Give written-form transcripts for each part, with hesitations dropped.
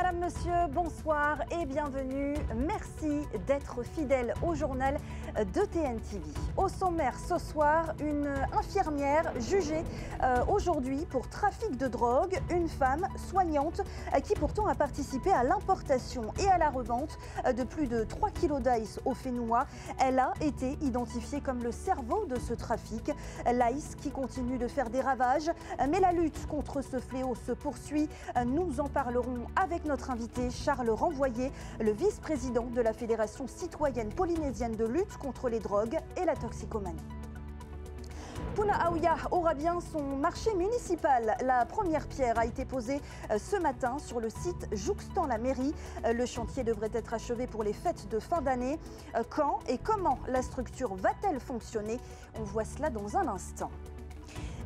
Madame, Monsieur, bonsoir et bienvenue. Merci d'être fidèle au journal de TNTV. Au sommaire ce soir, une infirmière jugée aujourd'hui pour trafic de drogue, une femme soignante qui pourtant a participé à l'importation et à la revente de plus de 3 kilos d'ice au Fénois. Elle a été identifiée comme le cerveau de ce trafic. L'ice qui continue de faire des ravages, mais la lutte contre ce fléau se poursuit. Nous en parlerons avec notre invité Charles Renvoyer, le vice-président de la Fédération citoyenne polynésienne de lutte contre les drogues et la toxicomanie. Puna Aouya aura bien son marché municipal. La première pierre a été posée ce matin sur le site jouxtant la mairie. Le chantier devrait être achevé pour les fêtes de fin d'année. Quand et comment la structure va-t-elle fonctionner? On voit cela dans un instant.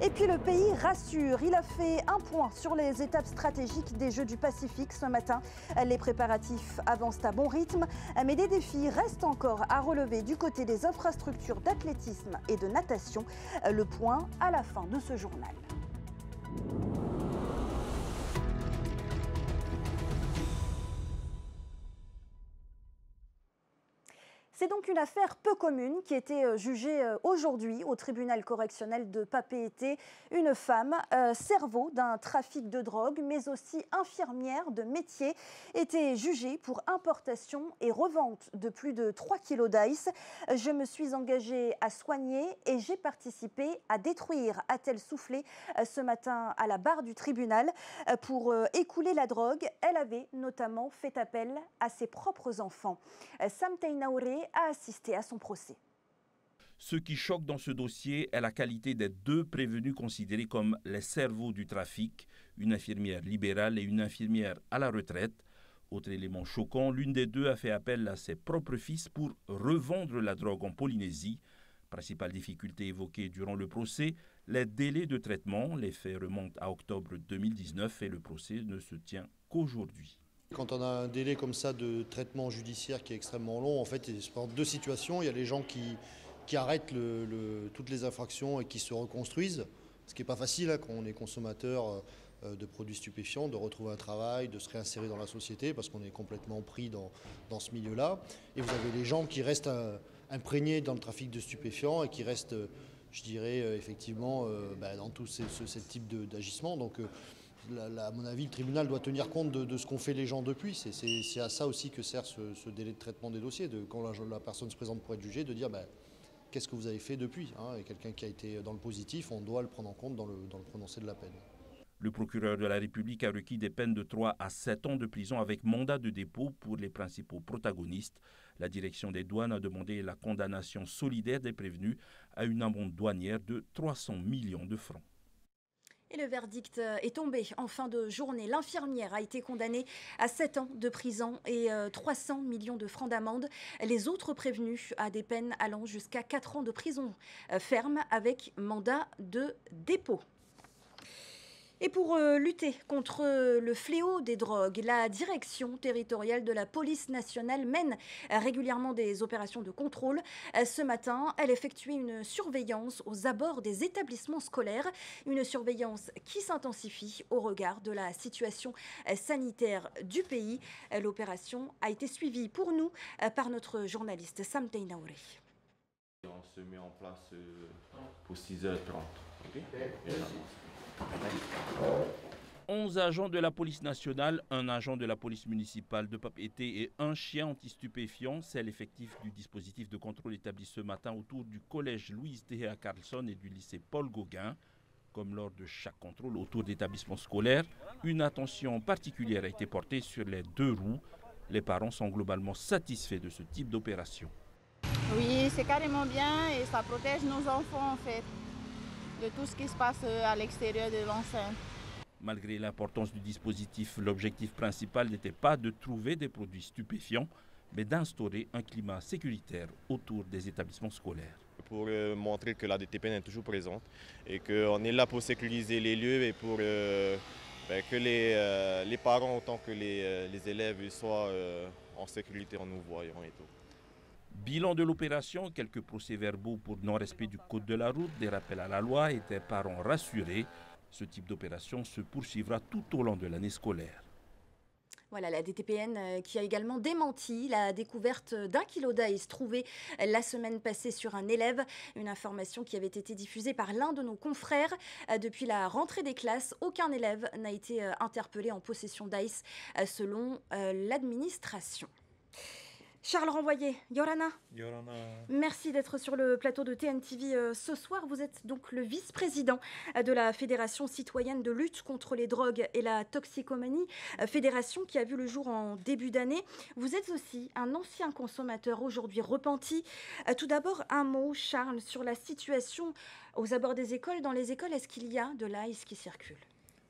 Et puis le pays rassure, il a fait un point sur les étapes stratégiques des Jeux du Pacifique ce matin. Les préparatifs avancent à bon rythme, mais des défis restent encore à relever du côté des infrastructures d'athlétisme et de natation. Le point à la fin de ce journal. C'est donc une affaire peu commune qui a été jugée aujourd'hui au tribunal correctionnel de Papeete. Une femme, cerveau d'un trafic de drogue, mais aussi infirmière de métier, était jugée pour importation et revente de plus de 3 kilos d'ice. Je me suis engagée à soigner et j'ai participé à détruire, a-t-elle soufflé ce matin à la barre du tribunal. Pour écouler la drogue, elle avait notamment fait appel à ses propres enfants. Sam Teinaouré a assisté à son procès. Ce qui choque dans ce dossier est la qualité des deux prévenus considérés comme les cerveaux du trafic, une infirmière libérale et une infirmière à la retraite. Autre élément choquant, l'une des deux a fait appel à ses propres fils pour revendre la drogue en Polynésie. Principale difficulté évoquée durant le procès, les délais de traitement. Les faits remontent à octobre 2019 et le procès ne se tient qu'aujourd'hui. Quand on a un délai comme ça de traitement judiciaire qui est extrêmement long, en fait, il se présente deux situations. Il y a les gens qui arrêtent toutes les infractions et qui se reconstruisent, ce qui n'est pas facile quand on est consommateur de produits stupéfiants, de retrouver un travail, de se réinsérer dans la société parce qu'on est complètement pris dans ce milieu-là. Et vous avez les gens qui restent imprégnés dans le trafic de stupéfiants et qui restent, je dirais, effectivement, dans tout ce type d'agissement. Donc, à mon avis, le tribunal doit tenir compte de ce qu'ont fait les gens depuis. C'est à ça aussi que sert ce délai de traitement des dossiers. Quand la personne se présente pour être jugée, de dire qu'est-ce que vous avez fait depuis, Et quelqu'un qui a été dans le positif, on doit le prendre en compte dans le prononcé de la peine. Le procureur de la République a requis des peines de 3 à 7 ans de prison avec mandat de dépôt pour les principaux protagonistes. La direction des douanes a demandé la condamnation solidaire des prévenus à une amende douanière de 300 millions de francs. Et le verdict est tombé en fin de journée. L'infirmière a été condamnée à 7 ans de prison et 300 millions de francs d'amende. Les autres prévenus à des peines allant jusqu'à 4 ans de prison ferme avec mandat de dépôt. Et pour lutter contre le fléau des drogues, la direction territoriale de la police nationale mène régulièrement des opérations de contrôle. Ce matin, elle effectuait une surveillance aux abords des établissements scolaires, une surveillance qui s'intensifie au regard de la situation sanitaire du pays. L'opération a été suivie pour nous par notre journaliste Sam Teinaouré. On se met en place pour 6h30. Okay? 11 agents de la police nationale, un agent de la police municipale de Papeete et un chien anti-stupéfiant. C'est l'effectif du dispositif de contrôle établi ce matin autour du collège Louise Tehea Carlson et du lycée Paul Gauguin. Comme lors de chaque contrôle autour d'établissements scolaires, une attention particulière a été portée sur les deux roues. Les parents sont globalement satisfaits de ce type d'opération. Oui, c'est carrément bien et ça protège nos enfants en fait de tout ce qui se passe à l'extérieur de l'enceinte. Malgré l'importance du dispositif, l'objectif principal n'était pas de trouver des produits stupéfiants, mais d'instaurer un climat sécuritaire autour des établissements scolaires. Pour montrer que la DTPN est toujours présente et qu'on est là pour sécuriser les lieux et pour que les parents autant que les élèves soient en sécurité en nous voyant et tout. Bilan de l'opération, quelques procès-verbaux pour non-respect du code de la route, des rappels à la loi et des parents rassurés. Ce type d'opération se poursuivra tout au long de l'année scolaire. Voilà, la DTPN qui a également démenti la découverte d'un kilo d'ice trouvé la semaine passée sur un élève. Une information qui avait été diffusée par l'un de nos confrères. Depuis la rentrée des classes, aucun élève n'a été interpellé en possession d'ice selon l'administration. Charles Renvoyé, Yorana, merci d'être sur le plateau de TNTV ce soir. Vous êtes donc le vice-président de la Fédération citoyenne de lutte contre les drogues et la toxicomanie, fédération qui a vu le jour en début d'année. Vous êtes aussi un ancien consommateur aujourd'hui repenti. Tout d'abord, un mot, Charles, sur la situation aux abords des écoles. Dans les écoles, est-ce qu'il y a de l'ice qui circule?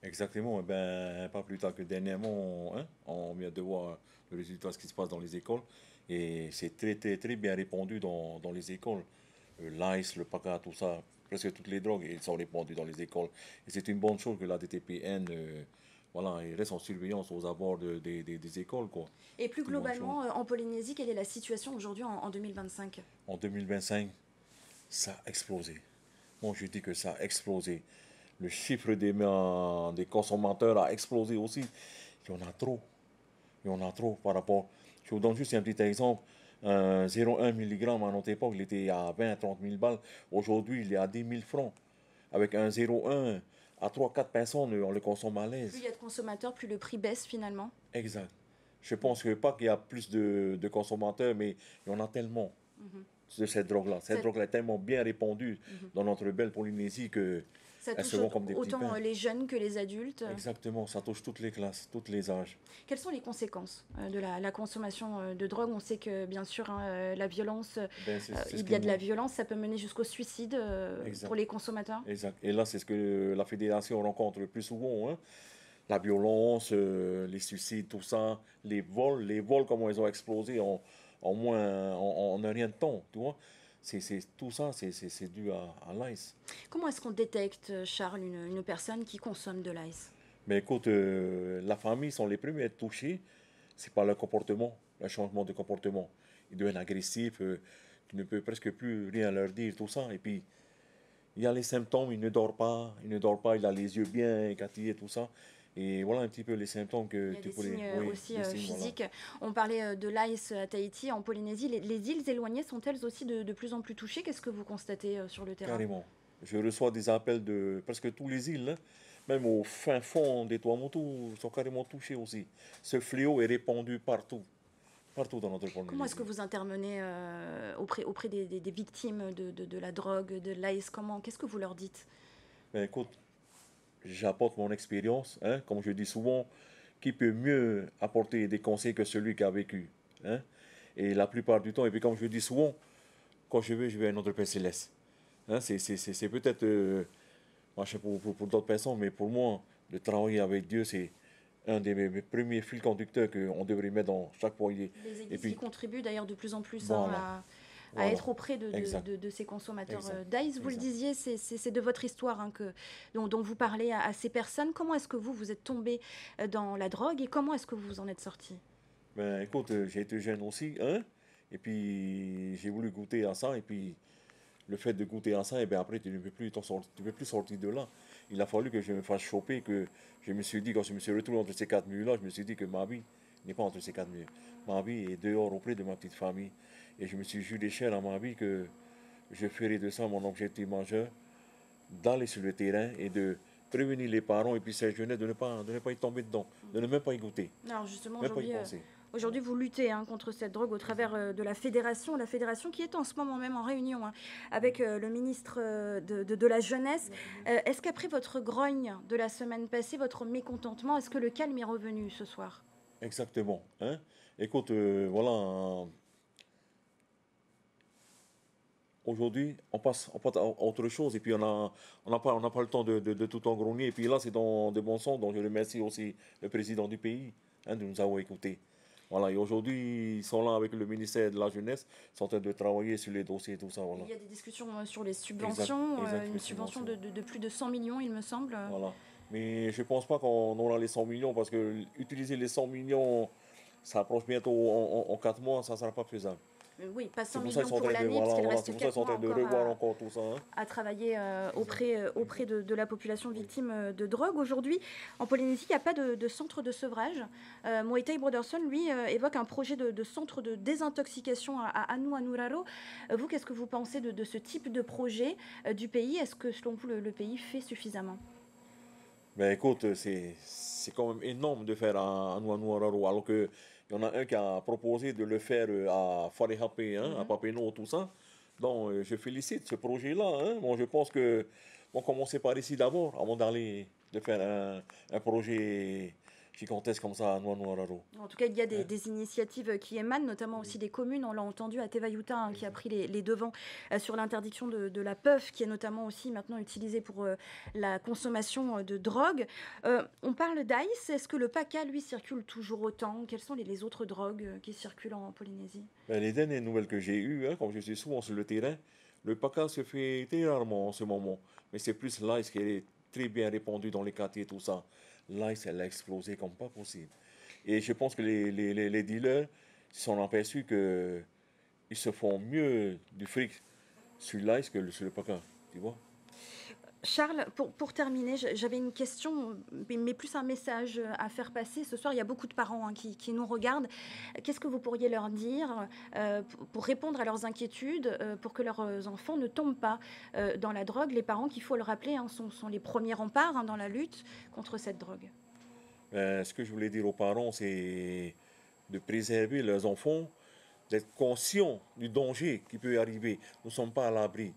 Exactement. Pas plus tard que dernièrement, on vient de voir le résultat de ce qui se passe dans les écoles. Et c'est très bien répandu dans les écoles. L'ice, le paca, tout ça, presque toutes les drogues, ils sont répandues dans les écoles. Et c'est une bonne chose que la DTPN il reste en surveillance aux abords des écoles, quoi. Et plus globalement, en Polynésie, quelle est la situation aujourd'hui en 2025? En 2025, ça a explosé. Moi, je dis que ça a explosé. Le chiffre des consommateurs a explosé aussi. Il y en a trop. Il y en a trop par rapport... Je vous donne juste un petit exemple. Un 0,1 mg à notre époque, il était à 20 à 30 000 balles. Aujourd'hui, il est à 10 000 francs. Avec un 0,1 à 3-4 personnes, on le consomme à l'aise. Plus il y a de consommateurs, plus le prix baisse finalement. Exact. Je pense que pas qu'il y a plus de consommateurs, mais il y en a tellement de cette drogue-là. Cette drogue-là est tellement bien répandue dans notre belle Polynésie que ça touche autant les jeunes que les adultes. Exactement, ça touche toutes les classes, tous les âges. Quelles sont les conséquences de la consommation de drogue? On sait que bien sûr la violence, il y a de la violence, ça peut mener jusqu'au suicide pour les consommateurs. Exact. Et là, c'est ce que la fédération rencontre le plus souvent. La violence, les suicides, tout ça, les vols, comment ils ont explosé en un rien de temps, tu vois. Tout ça, c'est dû à l'ice. Comment est-ce qu'on détecte, Charles, une personne qui consomme de l'ice? Mais écoute, la famille sont les premiers à être touchés. C'est par leur comportement, le changement de comportement. Ils deviennent agressifs, tu ne peux presque plus rien leur dire, tout ça. Et puis, il y a les symptômes, il ne dort pas, il a les yeux bien écartillés, tout ça. Et voilà un petit peu les symptômes que tu pourrais... Il y a des signes aussi physiques. Voilà. On parlait de l'ice à Tahiti, en Polynésie. Les îles éloignées sont-elles aussi de plus en plus touchées? Qu'est-ce que vous constatez sur le terrain? Carrément. Je reçois des appels de presque tous les îles, même au fin fond des Tuamotu, sont carrément touchés aussi. Ce fléau est répandu partout dans notre Polynésie. Comment est-ce que vous intervenez auprès des victimes de la drogue, de l'ice? Qu'est-ce que vous leur dites? Écoute, j'apporte mon expérience, comme je dis souvent, qui peut mieux apporter des conseils que celui qui a vécu. Et la plupart du temps, et puis comme je dis souvent, quand je vais à notre Père Céleste. C'est peut-être, moi je sais pour d'autres personnes, mais pour moi, de travailler avec Dieu, c'est un des mes premiers fils conducteurs qu'on devrait mettre dans chaque foyer. Les églises qui contribuent d'ailleurs de plus en plus à être auprès de ces consommateurs d'ice. Vous le disiez, c'est de votre histoire dont vous parlez à ces personnes. Comment est-ce que vous êtes tombé dans la drogue et comment est-ce que vous en êtes sorti? Écoute, j'ai été jeune aussi, et puis j'ai voulu goûter à ça, et puis le fait de goûter à ça, et bien après tu ne peux plus sortir de là. Il a fallu que je me fasse choper, que je me suis dit, quand je me suis retrouvé entre ces quatre murs-là, je me suis dit que ma vie n'est pas entre ces quatre murs. Ma vie est dehors auprès de ma petite famille. Et je me suis juré cher à ma vie que je ferai de ça mon objectif majeur, d'aller sur le terrain et de prévenir les parents et puis ces jeunes de ne pas y tomber dedans, de ne même pas y goûter. Alors justement, aujourd'hui, vous luttez contre cette drogue au travers de la fédération qui est en ce moment même en réunion avec le ministre de la Jeunesse. Est-ce qu'après votre grogne de la semaine passée, votre mécontentement, est-ce que le calme est revenu ce soir? Exactement. Écoute, voilà... Aujourd'hui, on passe à autre chose et puis on n'a pas le temps de tout engrogner. Et puis là, c'est dans de bons sens. Donc je remercie aussi le président du pays de nous avoir écoutés. Voilà, et aujourd'hui, ils sont là avec le ministère de la Jeunesse, ils sont en train de travailler sur les dossiers et tout ça. Voilà. Il y a des discussions sur les subventions, une subvention de plus de 100 millions, il me semble. Voilà. Mais je ne pense pas qu'on aura les 100 millions parce que utiliser les 100 millions, ça approche bientôt en 4 mois, ça ne sera pas faisable. Oui, pas 100 C'est pour ça qu'ils millions sont en pour train de, l'année, parce qu'il voilà, reste c'est pour ça qu'ils 4 sont en mois train de encore revoir encore tout ça. Hein. à travailler auprès de la population victime de drogue. Aujourd'hui, en Polynésie, il n'y a pas de centre de sevrage. Moitai Broderson, lui, évoque un projet de centre de désintoxication à Anuanuraro. Vous, qu'est-ce que vous pensez de ce type de projet du pays? Est-ce que, selon vous, le pays fait suffisamment? Ben écoute, c'est quand même énorme de faire à Anuanuraro, alors qu'il y en a un qui a proposé de le faire à Wharehapé, hein, à Papineau, tout ça. Donc je félicite ce projet-là. Hein. Bon, je pense que on va commencer par ici d'abord, avant d'aller de faire un projet gigantesque comme ça à Anuanuraro. En tout cas, il y a des initiatives qui émanent, notamment aussi des communes. On l'a entendu à Tevayuta, hein, qui a pris les devants sur l'interdiction de la puff, qui est notamment aussi maintenant utilisée pour la consommation de drogue. On parle d'ice. Est-ce que le paca, lui, circule toujours autant? Quelles sont les autres drogues qui circulent en Polynésie? Ben, les dernières nouvelles que j'ai eues, hein, comme je suis souvent sur le terrain, le paca se fait très rarement en ce moment. Mais c'est plus l'ice qui est très bien répandu dans les quartiers, tout ça. L'ice, elle a explosé comme pas possible. Et je pense que les dealers se sont aperçus qu'ils se font mieux du fric sur l'ice que sur le paca, tu vois. Charles, pour terminer, j'avais une question, mais plus un message à faire passer. Ce soir, il y a beaucoup de parents, hein, qui nous regardent. Qu'est-ce que vous pourriez leur dire pour répondre à leurs inquiétudes, pour que leurs enfants ne tombent pas dans la drogue? Les parents, qu'il faut le rappeler, hein, sont les premiers remparts, hein, dans la lutte contre cette drogue. Ce que je voulais dire aux parents, c'est de préserver leurs enfants, d'être conscients du danger qui peut arriver. Nous ne sommes pas à l'abri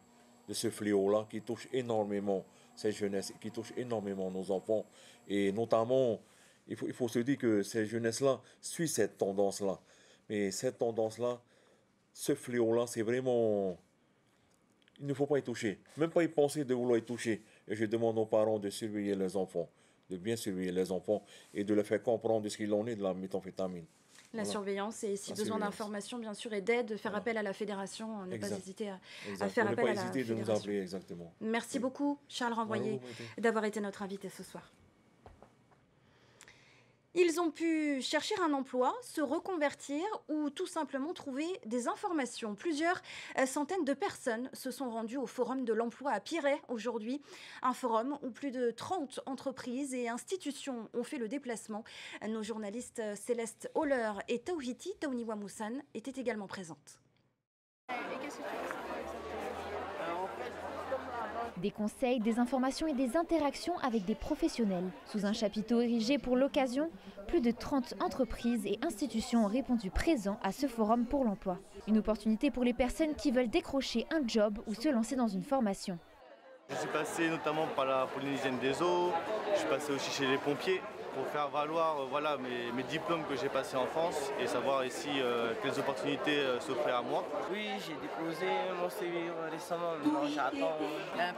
de ce fléau-là qui touche énormément cette jeunesse, qui touche énormément nos enfants. Et notamment, il faut se dire que cette jeunesse-là suit cette tendance-là. Mais cette tendance-là, ce fléau-là, c'est vraiment... Il ne faut pas y toucher. Même pas y penser de vouloir y toucher. Et je demande aux parents de surveiller leurs enfants, de bien surveiller les enfants et de leur faire comprendre de ce qu'il en est de la méthamphétamine. La surveillance et si besoin d'informations, bien sûr, et d'aide, faire appel à la fédération, ne pas hésiter à faire appel à la fédération. De nous appeler, exactement. Merci beaucoup, Charles Renvoyer, d'avoir été notre invité ce soir. Ils ont pu chercher un emploi, se reconvertir ou tout simplement trouver des informations. Plusieurs centaines de personnes se sont rendues au Forum de l'emploi à Pirée aujourd'hui. Un forum où plus de 30 entreprises et institutions ont fait le déplacement. Nos journalistes Céleste Holler et Tauhiti Tauniwamusan étaient également présentes. Des conseils, des informations et des interactions avec des professionnels. Sous un chapiteau érigé pour l'occasion, plus de 30 entreprises et institutions ont répondu présents à ce forum pour l'emploi. Une opportunité pour les personnes qui veulent décrocher un job ou se lancer dans une formation. Je suis passé notamment par la Polynésienne des eaux, je suis passé aussi chez les pompiers pour faire valoir voilà, mes diplômes que j'ai passés en France et savoir ici quelles opportunités s'offraient à moi. Oui, j'ai déposé mon CV récemment, maintenant j'attends.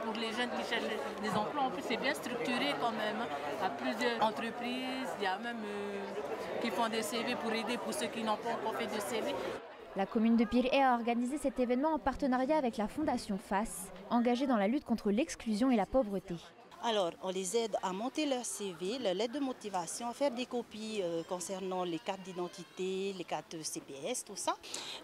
Pour les jeunes qui cherchent des emplois, en plus c'est bien structuré quand même. Il y a plusieurs entreprises, il y a même qui font des CV pour aider pour ceux qui n'ont pas encore fait de CV. La commune de Pirée a organisé cet événement en partenariat avec la Fondation FAS, engagée dans la lutte contre l'exclusion et la pauvreté. Alors, on les aide à monter leur CV, leur lettre de motivation, à faire des copies concernant les cartes d'identité, les cartes CPS, tout ça.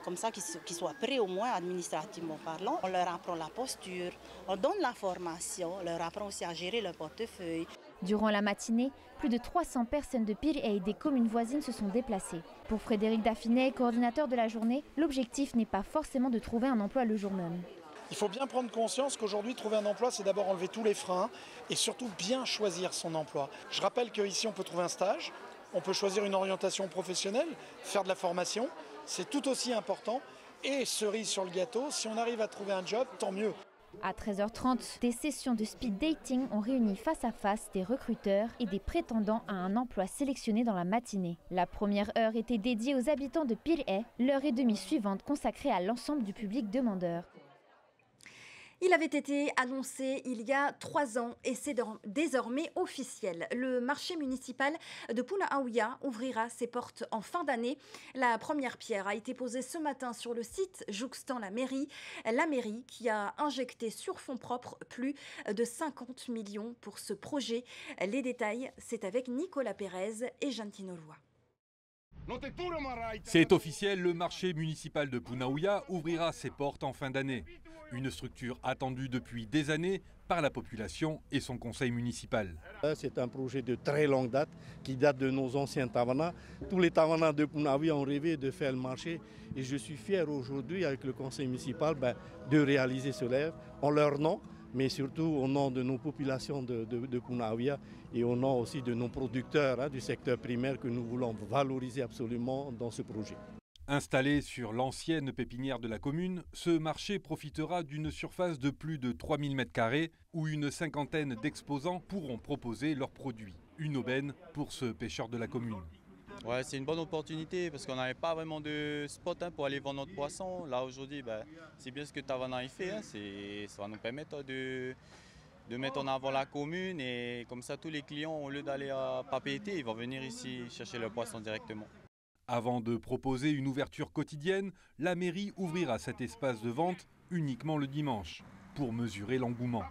Comme ça, qu'ils soient prêts au moins administrativement parlant. On leur apprend la posture, on donne la formation, on leur apprend aussi à gérer leur portefeuille. Durant la matinée, plus de 300 personnes de Pirée et des communes voisines se sont déplacées. Pour Frédéric Dafinet, coordinateur de la journée, l'objectif n'est pas forcément de trouver un emploi le jour même. Il faut bien prendre conscience qu'aujourd'hui, trouver un emploi, c'est d'abord enlever tous les freins et surtout bien choisir son emploi. Je rappelle qu'ici, on peut trouver un stage, on peut choisir une orientation professionnelle, faire de la formation, c'est tout aussi important. Et cerise sur le gâteau, si on arrive à trouver un job, tant mieux. À 13h30, des sessions de speed dating ont réuni face à face des recruteurs et des prétendants à un emploi sélectionné dans la matinée. La première heure était dédiée aux habitants de Pirée, l'heure et demie suivante consacrée à l'ensemble du public demandeur. Il avait été annoncé il y a 3 ans et c'est désormais officiel. Le marché municipal de Punaaouia ouvrira ses portes en fin d'année. La première pierre a été posée ce matin sur le site jouxtant la mairie qui a injecté sur fonds propres plus de 50 millions pour ce projet. Les détails, c'est avec Nicolas Pérez et Jeanne Tino Loy. C'est officiel, le marché municipal de Punaouia ouvrira ses portes en fin d'année. Une structure attendue depuis des années par la population et son conseil municipal. C'est un projet de très longue date qui date de nos anciens tavernas. Tous les tavernas de Punaouia ont rêvé de faire le marché et je suis fier aujourd'hui avec le conseil municipal de réaliser ce rêve en leur nom, mais surtout au nom de nos populations de Punaouia et au nom aussi de nos producteurs du secteur primaire que nous voulons valoriser absolument dans ce projet. Installé sur l'ancienne pépinière de la commune, ce marché profitera d'une surface de plus de 3000 m² où une cinquantaine d'exposants pourront proposer leurs produits. Une aubaine pour ce pêcheur de la commune. Ouais, c'est une bonne opportunité parce qu'on n'avait pas vraiment de spot pour aller vendre notre poisson. Là aujourd'hui, c'est bien ce que Tavana a fait. Ça va nous permettre de mettre en avant la commune et comme ça tous les clients, au lieu d'aller à Papeete, ils vont venir ici chercher leur poisson directement. Avant de proposer une ouverture quotidienne, la mairie ouvrira cet espace de vente uniquement le dimanche pour mesurer l'engouement.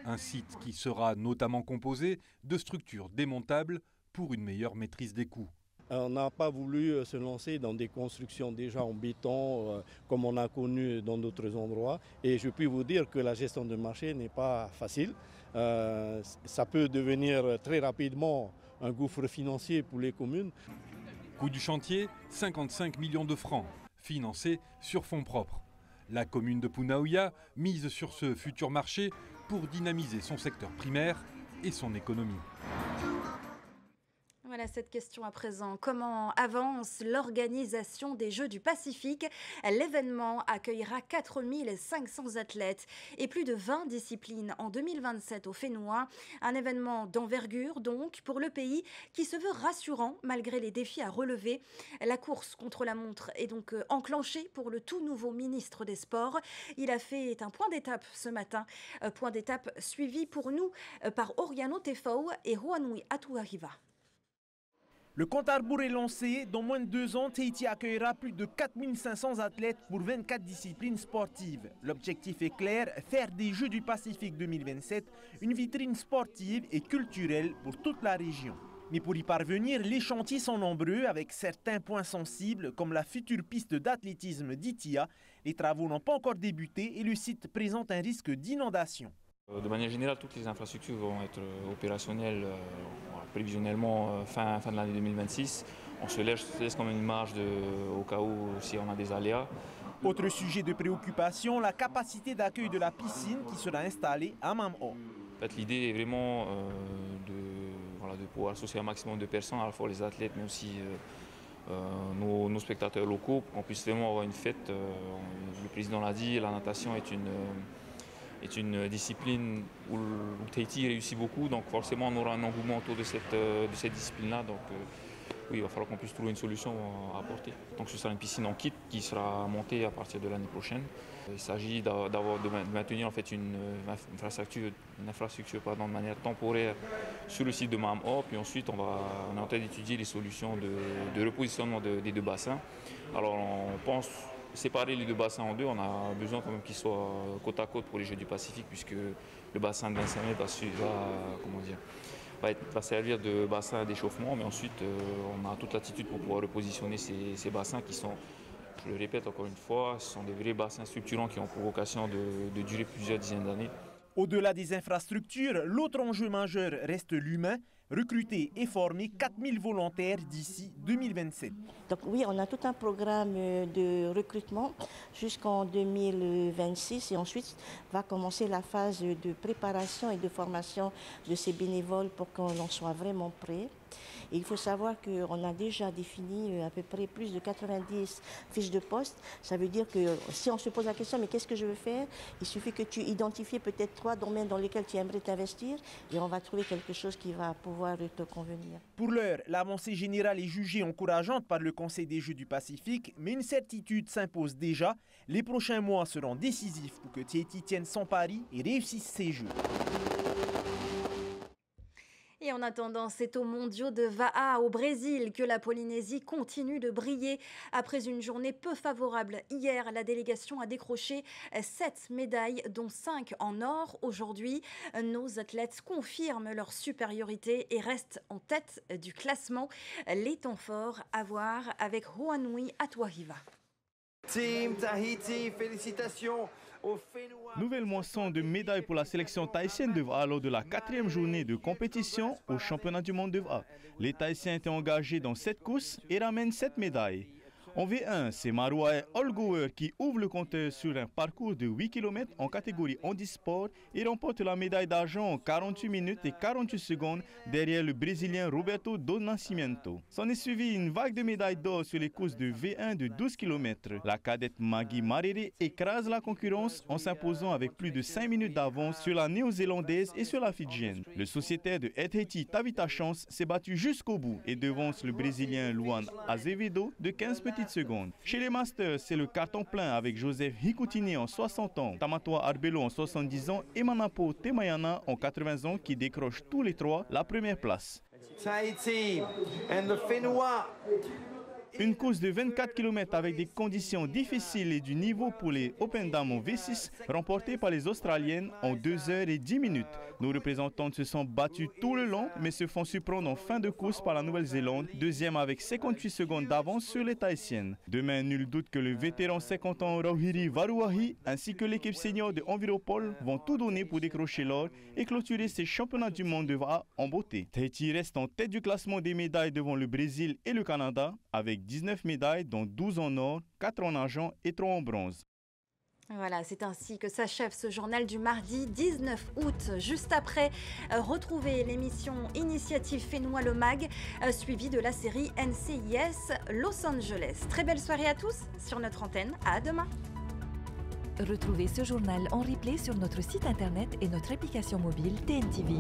Un site qui sera notamment composé de structures démontables pour une meilleure maîtrise des coûts. On n'a pas voulu se lancer dans des constructions déjà en béton comme on a connu dans d'autres endroits. Et je puis vous dire que la gestion de marché n'est pas facile. Ça peut devenir très rapidement un gouffre financier pour les communes. Coût du chantier, 55 millions de francs, financés sur fonds propres. La commune de Punaouia mise sur ce futur marché pour dynamiser son secteur primaire et son économie. Voilà cette question à présent. Comment avance l'organisation des Jeux du Pacifique? L'événement accueillera 4500 athlètes et plus de 20 disciplines en 2027 au Fénois. Un événement d'envergure donc pour le pays qui se veut rassurant malgré les défis à relever. La course contre la montre est donc enclenchée pour le tout nouveau ministre des Sports. Il a fait un point d'étape ce matin. Point d'étape suivi pour nous par Oriano Tefao et Juanui Atuariva. Le compte à rebours est lancé. Dans moins de 2 ans, Tahiti accueillera plus de 4500 athlètes pour 24 disciplines sportives. L'objectif est clair, faire des Jeux du Pacifique 2027 une vitrine sportive et culturelle pour toute la région. Mais pour y parvenir, les chantiers sont nombreux avec certains points sensibles comme la future piste d'athlétisme d'Itia. Les travaux n'ont pas encore débuté et le site présente un risque d'inondation. De manière générale, toutes les infrastructures vont être opérationnelles prévisionnellement fin de l'année 2026. On se laisse quand même une marge au cas où si on a des aléas. Autre sujet de préoccupation, la capacité d'accueil de la piscine qui sera installée à Mam'o. En fait, l'idée est vraiment de pouvoir associer un maximum de personnes, à la fois les athlètes mais aussi nos spectateurs locaux, pour qu'on puisse vraiment avoir une fête. Le président l'a dit, la natation est une discipline où Tahiti réussit beaucoup, donc forcément on aura un engouement autour de cette discipline-là. Donc oui, il va falloir qu'on puisse trouver une solution à apporter. Donc ce sera une piscine en kit qui sera montée à partir de l'année prochaine. Il s'agit de maintenir en fait une infrastructure de manière temporaire sur le site de Mam'o, puis ensuite on est en train d'étudier les solutions de repositionnement des 2 bassins. Alors on pense séparer les 2 bassins en 2, on a besoin quand même qu'ils soient côte à côte pour les Jeux du Pacifique, puisque le bassin de 25 mètres va servir de bassin d'échauffement, mais ensuite on a toute l'attitude pour pouvoir repositionner ces bassins qui sont, je le répète encore une fois, ce sont des vrais bassins structurants qui ont pour vocation de durer plusieurs dizaines d'années. Au-delà des infrastructures, l'autre enjeu majeur reste l'humain. Recruter et former 4000 volontaires d'ici 2027. Donc oui, on a tout un programme de recrutement jusqu'en 2026 et ensuite va commencer la phase de préparation et de formation de ces bénévoles pour qu'on en soit vraiment prêt. Et il faut savoir qu'on a déjà défini à peu près plus de 90 fiches de poste. Ça veut dire que si on se pose la question, mais qu'est-ce que je veux faire? Il suffit que tu identifies peut-être 3 domaines dans lesquels tu aimerais t'investir et on va trouver quelque chose qui va pouvoir te convenir. Pour l'heure, l'avancée générale est jugée encourageante par le Conseil des Jeux du Pacifique, mais une certitude s'impose déjà. Les prochains mois seront décisifs pour que Tahiti tienne son pari et réussisse ses Jeux. Et en attendant, c'est aux mondiaux de Va'a au Brésil que la Polynésie continue de briller. Après une journée peu favorable hier, la délégation a décroché 7 médailles, dont 5 en or. Aujourd'hui, nos athlètes confirment leur supériorité et restent en tête du classement. Les temps forts à voir avec Hoanui Atuahiva. Team Tahiti, félicitations aux Fénois. Nouvelle moisson de médailles pour la sélection tahitienne de Va'a lors de la 4e journée de compétition au championnat du monde de Va'a. Les Tahitiens étaient engagés dans 7 courses et ramènent 7 médailles. En V1, c'est Marouae Olgower qui ouvre le compteur sur un parcours de 8 km en catégorie handisport et remporte la médaille d'argent en 48 minutes et 48 secondes derrière le Brésilien Roberto do Nascimento. S'en est suivi une vague de médailles d'or sur les courses de V1 de 12 km. La cadette Maggie Marere écrase la concurrence en s'imposant avec plus de 5 minutes d'avance sur la néo-zélandaise et sur la fidjienne. Le sociétaire de Haiti Tavita Chance s'est battu jusqu'au bout et devance le Brésilien Luan Azevedo de 15 petites secondes. Chez les Masters, c'est le carton plein avec Joseph Hikutini en 60 ans, Tamatoa Arbelo en 70 ans et Manapo Temayana en 80 ans qui décrochent tous les trois la première place. Tahiti and the Fénois. Une course de 24 km avec des conditions difficiles et du niveau pour les Open Dames en V6, remportée par les Australiennes en 2 heures et 10 minutes. Nos représentantes se sont battues tout le long, mais se font surprendre en fin de course par la Nouvelle-Zélande, deuxième avec 58 secondes d'avance sur les Tahitiennes. Demain, nul doute que le vétéran 50 ans Rauhiri Varuahi ainsi que l'équipe senior de Enviropol vont tout donner pour décrocher l'or et clôturer ces championnats du monde de Va'a en beauté. Tahiti reste en tête du classement des médailles devant le Brésil et le Canada, avec 19 médailles, dont 12 en or, 4 en argent et 3 en bronze. Voilà, c'est ainsi que s'achève ce journal du mardi 19 août. Juste après, retrouvez l'émission Initiative Fénois le MAG, suivie de la série NCIS Los Angeles. Très belle soirée à tous sur notre antenne. À demain. Retrouvez ce journal en replay sur notre site internet et notre application mobile TNTV.